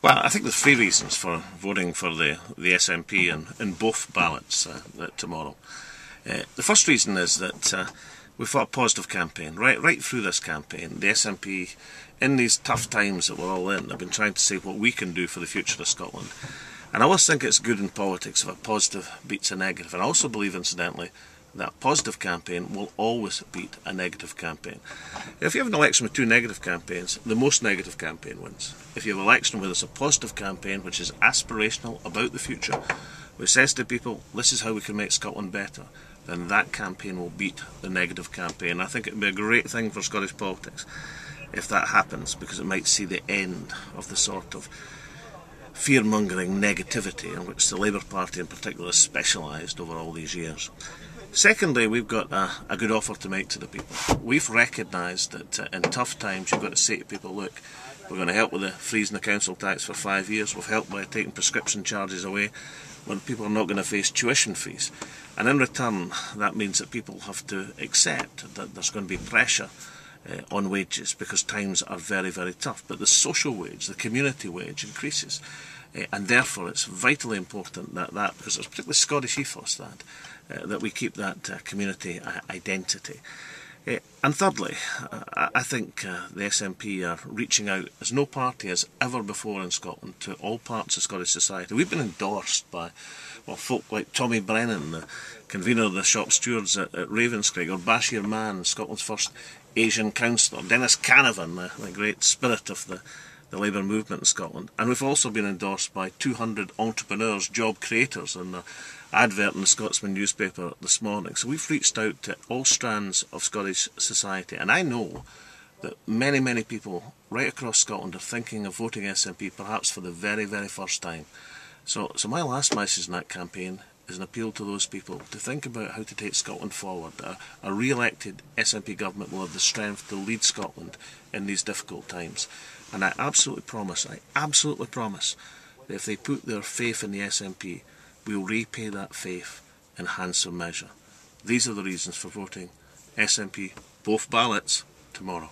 Well, I think there's three reasons for voting for the SNP in both ballots tomorrow. The first reason is that we've fought a positive campaign. Right through this campaign, the SNP, in these tough times that we're all in, have been trying to say what we can do for the future of Scotland. And I always think it's good in politics if a positive beats a negative. And I also believe, incidentally, that a positive campaign will always beat a negative campaign. If you have an election with two negative campaigns, the most negative campaign wins. If you have an election where there's a positive campaign which is aspirational about the future, which says to people, this is how we can make Scotland better, then that campaign will beat the negative campaign. I think it would be a great thing for Scottish politics if that happens, because it might see the end of the sort of fear-mongering negativity in which the Labour Party in particular has specialised over all these years. Secondly, we've got a good offer to make to the people. We've recognised that in tough times you've got to say to people, look, we're going to help with the freezing the council tax for 5 years, we've helped by taking prescription charges away, when people are not going to face tuition fees. And in return, that means that people have to accept that there's going to be pressure on wages because times are very, very tough. But the social wage, the community wage increases. And therefore it's vitally important that because it's particularly Scottish ethos that we keep that community identity. And thirdly, I think the SNP are reaching out as no party has ever before in Scotland to all parts of Scottish society. We've been endorsed by folk like Tommy Brennan, the convener of the shop stewards at Ravenscraig, or Bashir Mann, Scotland's first Asian councillor, Dennis Canavan, the great spirit of the Labour movement in Scotland. And we've also been endorsed by 200 entrepreneurs, job creators, in the advert in the Scotsman newspaper this morning. So we've reached out to all strands of Scottish society, and I know that many, many people right across Scotland are thinking of voting SNP perhaps for the very, very first time. So my last message in that campaign is an appeal to those people to think about how to take Scotland forward. A re-elected SNP government will have the strength to lead Scotland in these difficult times. And I absolutely promise that if they put their faith in the SNP, we will repay that faith in handsome measure. These are the reasons for voting SNP, both ballots, tomorrow.